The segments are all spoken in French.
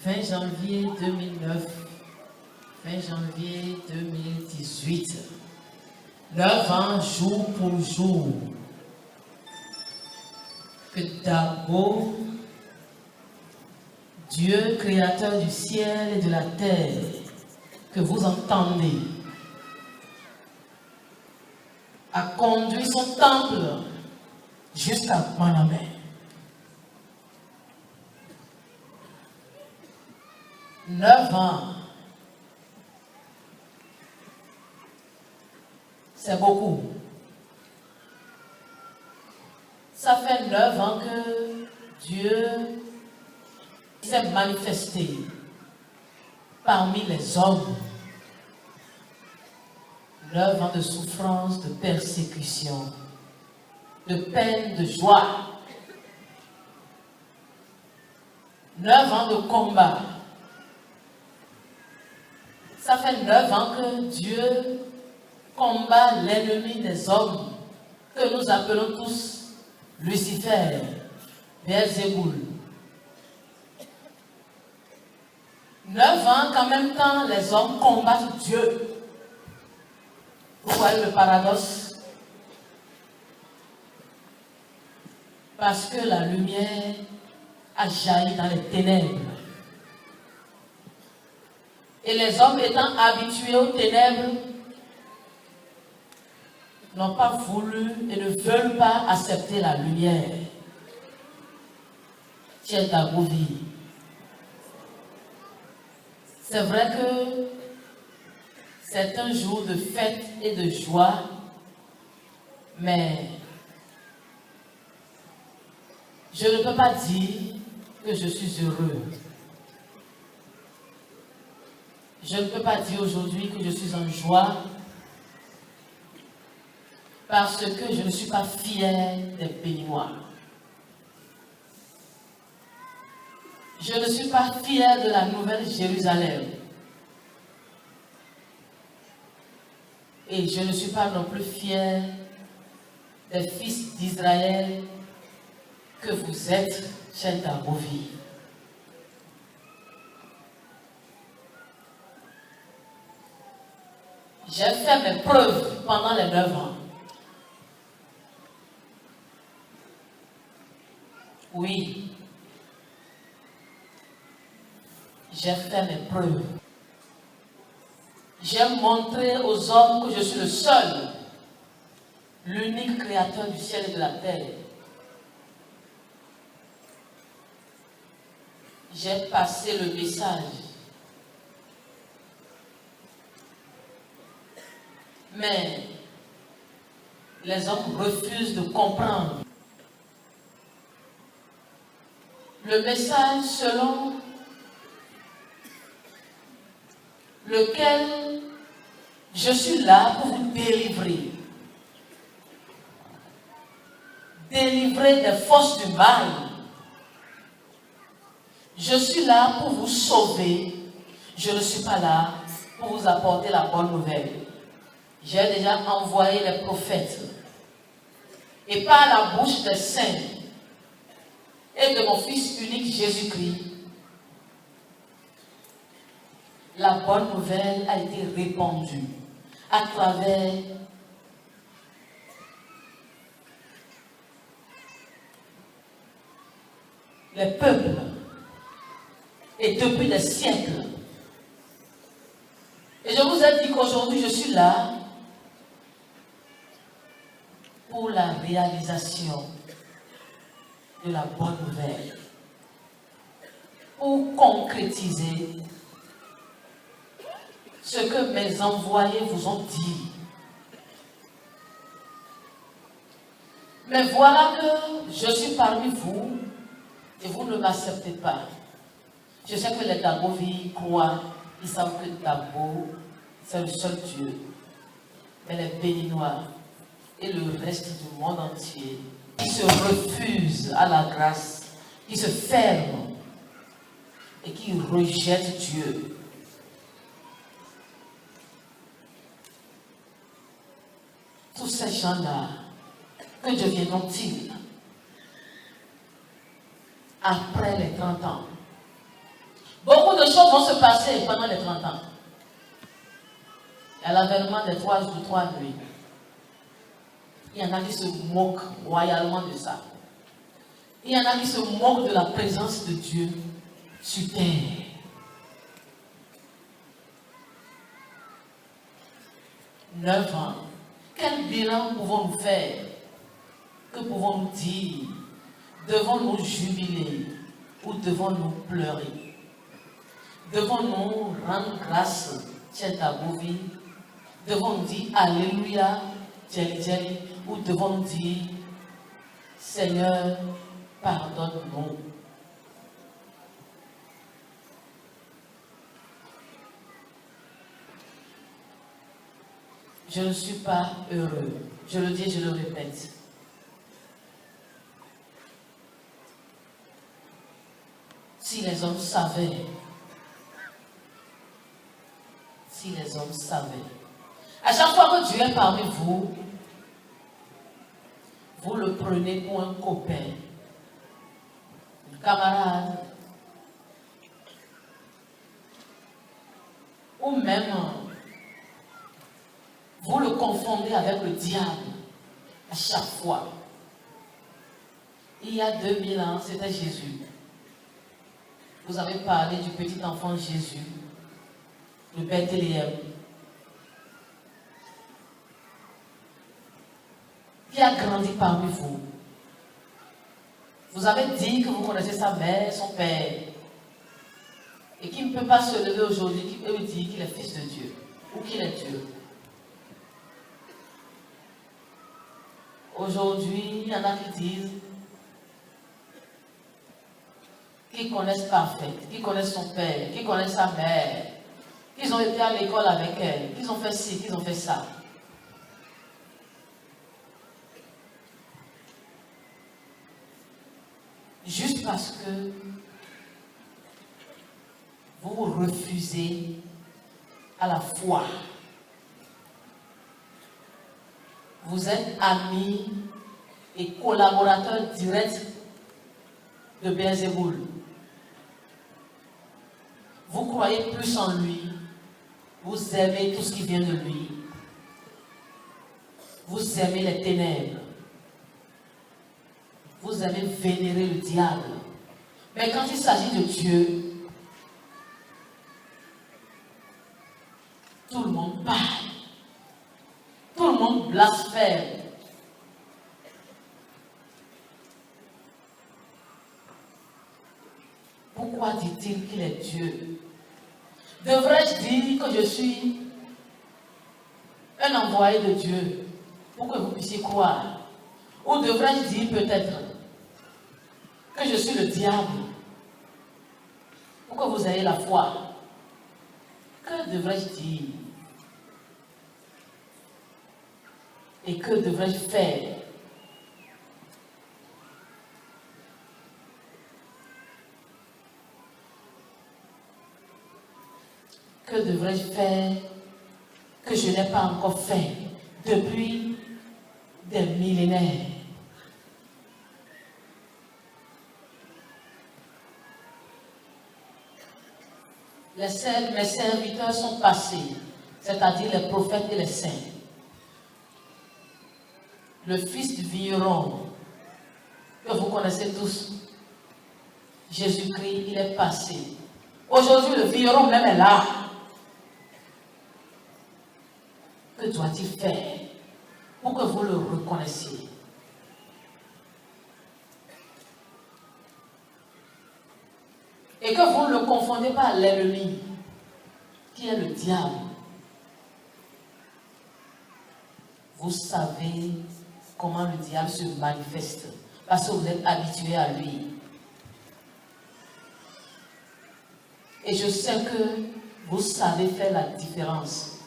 20 janvier 2009, 20 janvier 2018, 9 ans jour pour jour, que Dabo, Dieu créateur du ciel et de la terre, que vous entendez, a conduit son temple jusqu'à Manamé. Neuf ans, c'est beaucoup. Ça fait 9 ans que Dieu s'est manifesté parmi les hommes. 9 ans de souffrance, de persécution, de peine, de joie. 9 ans de combat. Ça fait 9 ans que Dieu combat l'ennemi des hommes, que nous appelons tous Lucifer, Beelzéboul. 9 ans qu'en même temps les hommes combattent Dieu. Vous voyez le paradoxe? Parce que la lumière a jailli dans les ténèbres. Et les hommes étant habitués aux ténèbres, n'ont pas voulu et ne veulent pas accepter la lumière. Tiens ta vie. C'est vrai que c'est un jour de fête et de joie, mais je ne peux pas dire que je suis heureux. Je ne peux pas dire aujourd'hui que je suis en joie parce que je ne suis pas fier des Béninois. Je ne suis pas fier de la Nouvelle Jérusalem. Et je ne suis pas non plus fier des fils d'Israël que vous êtes chez Dabovi. J'ai fait mes preuves pendant les 9 ans. Oui. J'ai fait mes preuves. J'ai montré aux hommes que je suis le seul, l'unique créateur du ciel et de la terre. J'ai passé le message. Mais les hommes refusent de comprendre. Le message selon lequel je suis là pour vous délivrer. Délivrer des forces du mal. Je suis là pour vous sauver. Je ne suis pas là pour vous apporter la bonne nouvelle. J'ai déjà envoyé les prophètes. Et par la bouche des saints et de mon Fils unique Jésus-Christ, la bonne nouvelle a été répandue à travers les peuples et depuis des siècles. Et je vous ai dit qu'aujourd'hui je suis là pour la réalisation de la bonne nouvelle, pour concrétiser ce que mes envoyés vous ont dit. Mais voilà que je suis parmi vous et vous ne m'acceptez pas. Je sais que les Dabovi croient, ils savent que Dabo, c'est le seul Dieu. Mais les Béninois et le reste du monde entier, qui se refusent à la grâce, qui se ferment et qui rejettent Dieu. Tous ces gens-là, que deviendront-ils après les 30 ans? Beaucoup de choses vont se passer pendant les 30 ans. À l'avènement des 3 jours, 3 nuits. Il y en a qui se moquent royalement de ça. Il y en a qui se moquent de la présence de Dieu sur terre. « 9 ans. Quel bilan pouvons-nous faire? Que pouvons-nous dire? Devons-nous jubiler ou devons-nous pleurer? Devons-nous rendre grâce, tiens ta vie? Devons-nous dire Alléluia, Djeli Djeli, ou devons-nous dire Seigneur, pardonne-nous? Je ne suis pas heureux. Je le dis et je le répète. Si les hommes savaient, à chaque fois que Dieu est parmi vous, vous le prenez pour un copain, un camarade, ou même vous le confondez avec le diable à chaque fois. Il y a 2000 ans, c'était Jésus. Vous avez parlé du petit enfant Jésus, de Bethléem, qui a grandi parmi vous. Vous avez dit que vous connaissez sa mère, son père, et qui ne peut pas se lever aujourd'hui et dire qu'il est fils de Dieu, ou qu'il est Dieu. Aujourd'hui, il y en a qui disent qu'ils connaissent parfait, qu'ils connaissent son père, qu'ils connaissent sa mère, qu'ils ont été à l'école avec elle, qu'ils ont fait ci, qu'ils ont fait ça. Juste parce que vous refusez à la foi. Vous êtes amis et collaborateurs directs de Beelzéboul. Vous croyez plus en lui. Vous aimez tout ce qui vient de lui. Vous aimez les ténèbres. Vous aimez vénérer le diable. Mais quand il s'agit de Dieu, tout le monde parle. Tout le monde blasphème. Pourquoi dit-il qu'il est Dieu? Devrais-je dire que je suis un envoyé de Dieu pour que vous puissiez croire? Ou devrais-je dire peut-être que je suis le diable pour que vous ayez la foi? Que devrais-je dire? Et que devrais-je faire? Que devrais-je faire que je n'ai pas encore fait depuis des millénaires? Mes serviteurs sont passés, c'est-à-dire les prophètes et les saints. Le fils du vigneron, que vous connaissez tous, Jésus-Christ, il est passé. Aujourd'hui, le vigneron même est là. Que doit-il faire pour que vous le reconnaissiez? Et que vous ne le confondez pas à l'ennemi, qui est le diable. Vous savez comment le diable se manifeste, parce que vous êtes habitué à lui. Et je sais que vous savez faire la différence.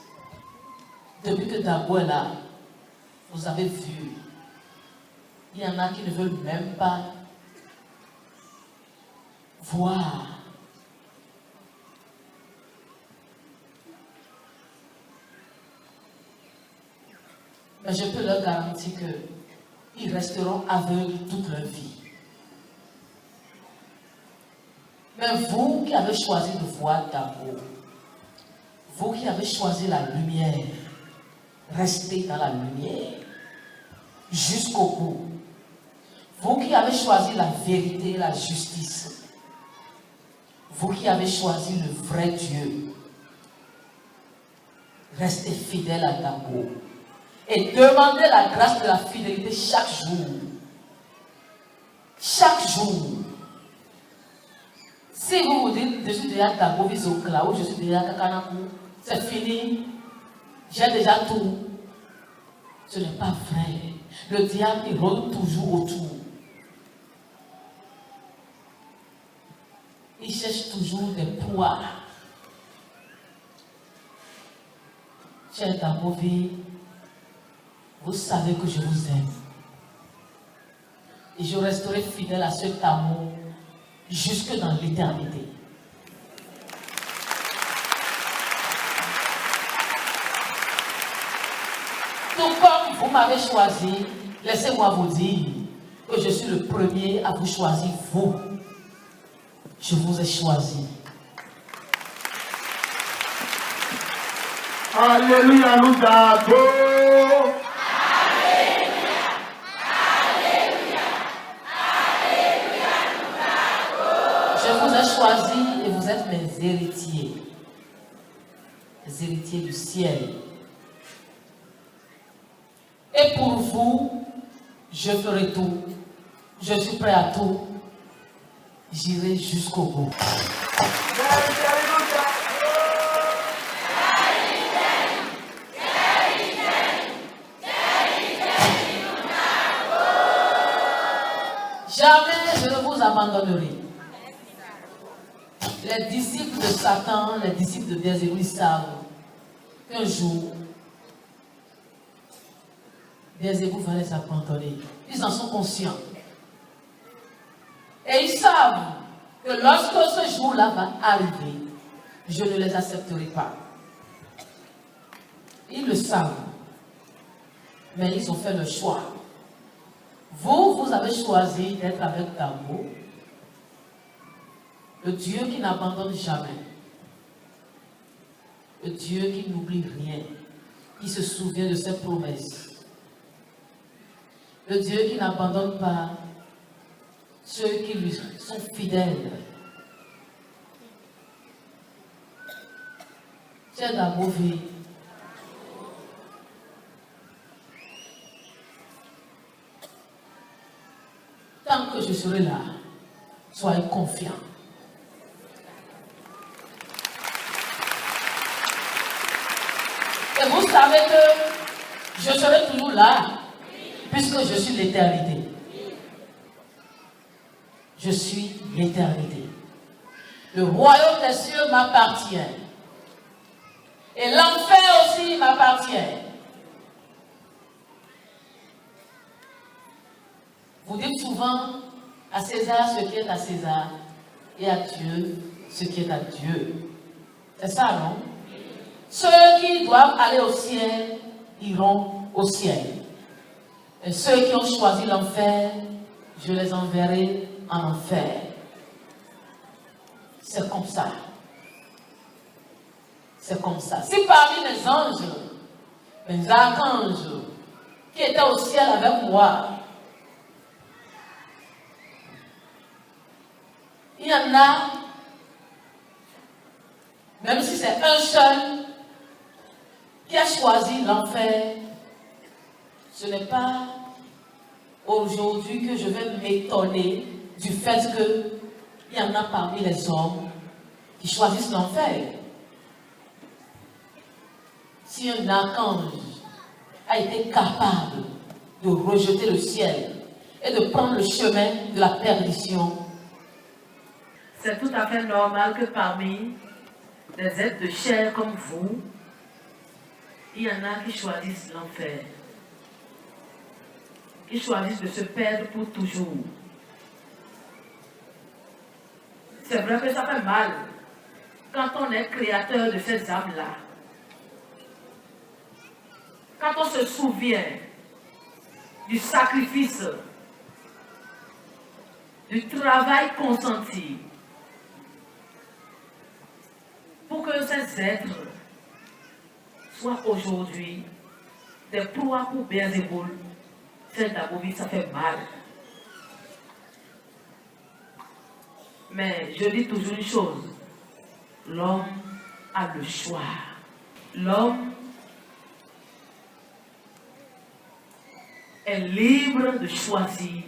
Depuis que Dabo est là, vous avez vu, il y en a qui ne veulent même pas voir. Mais je peux leur garantir qu'ils resteront aveugles toute leur vie. Mais vous qui avez choisi de voir d'abord, vous qui avez choisi la lumière, restez dans la lumière jusqu'au bout. Vous qui avez choisi la vérité et la justice, vous qui avez choisi le vrai Dieu, restez fidèles à d'abord et demandez la grâce de la fidélité chaque jour. Chaque jour. Si vous vous dites, je suis déjà Dabo Visokla ou je suis déjà Kakanakou, c'est fini, j'ai déjà tout. Ce n'est pas vrai. Le diable, il rôde toujours autour. Il cherche toujours des proies. Cher Dabo, vous savez que je vous aime. Et je resterai fidèle à cet amour jusque dans l'éternité. Tout comme vous m'avez choisi, laissez-moi vous dire que je suis le premier à vous choisir, vous. Je vous ai choisi. Alléluia, nous avons. Je vous ai choisi et vous êtes mes héritiers. Les héritiers du ciel. Et pour vous, je ferai tout. Je suis prêt à tout. J'irai jusqu'au bout. Jamais je ne vous abandonnerai. Les disciples de Satan, les disciples de Beelzébul savent qu'un jour, Beelzébul va les abandonner. Ils en sont conscients. Et ils savent que lorsque ce jour-là va arriver, je ne les accepterai pas. Ils le savent. Mais ils ont fait le choix. Vous avez choisi d'être avec Dabo, le Dieu qui n'abandonne jamais, le Dieu qui n'oublie rien, qui se souvient de ses promesses, le Dieu qui n'abandonne pas ceux qui lui sont fidèles. C'est Dabo vie. Tant que je serai là, soyez confiants. Et vous savez que je serai toujours là, puisque je suis l'éternité. Je suis l'éternité. Le royaume des cieux m'appartient. Et l'enfer aussi m'appartient. Vous dites souvent à César ce qui est à César et à Dieu ce qui est à Dieu. C'est ça, non? Ceux qui doivent aller au ciel iront au ciel. Et ceux qui ont choisi l'enfer, je les enverrai en enfer. C'est comme ça. C'est comme ça. Si parmi les anges, les archanges qui étaient au ciel avec moi, il y en a, même si c'est un seul qui a choisi l'enfer, ce n'est pas aujourd'hui que je vais m'étonner du fait qu'il y en a parmi les hommes qui choisissent l'enfer. Si un archange a été capable de rejeter le ciel et de prendre le chemin de la perdition, c'est tout à fait normal que parmi les êtres de chair comme vous, il y en a qui choisissent l'enfer, qui choisissent de se perdre pour toujours. C'est vrai que ça fait mal quand on est créateur de ces âmes-là. Quand on se souvient du sacrifice, du travail consenti, pour que ces êtres soient aujourd'hui des proies pour Beelzéboul, c'est d'abord ça fait mal. Mais je dis toujours une chose, l'homme a le choix. L'homme est libre de choisir.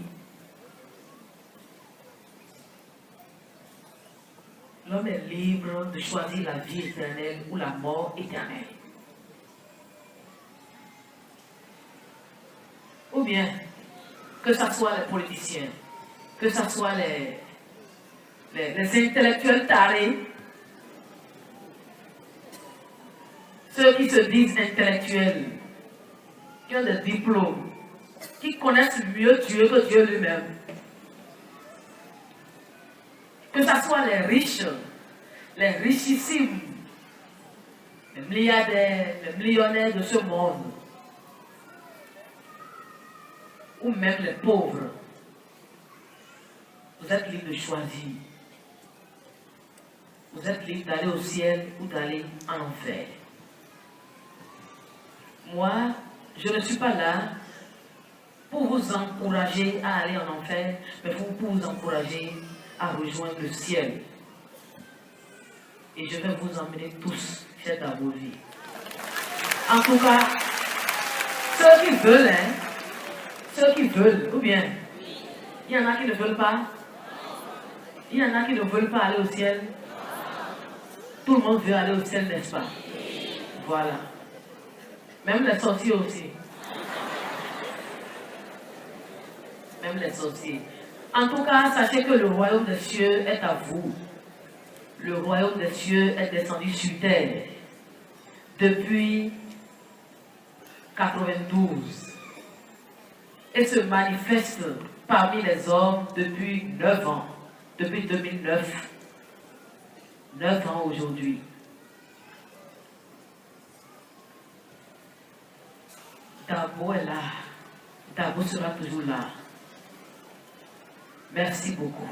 L'homme est libre de choisir la vie éternelle ou la mort éternelle. Ou bien, que ce soit les politiciens, que ce soit les intellectuels tarés, ceux qui se disent intellectuels, qui ont des diplômes, qui connaissent mieux Dieu que Dieu lui-même. Que ce soit les riches, les richissimes, les milliardaires, les millionnaires de ce monde, ou même les pauvres, vous êtes libres de choisir. Vous êtes libres d'aller au ciel ou d'aller en enfer. Moi, je ne suis pas là pour vous encourager à aller en enfer, mais pour vous encourager à rejoindre le ciel. Et je vais vous emmener tous chez Dabovi. En tout cas, ceux qui veulent, ou bien, il y en a qui ne veulent pas. Il y en a qui ne veulent pas aller au ciel. Tout le monde veut aller au ciel, n'est-ce pas? Voilà. Même les sorciers aussi. Même les sorciers. En tout cas, sachez que le royaume des cieux est à vous. Le royaume des cieux est descendu sur terre depuis 92 et se manifeste parmi les hommes depuis 9 ans, depuis 2009. 9 ans aujourd'hui. Dabo est là. Dabo sera toujours là. Merci beaucoup.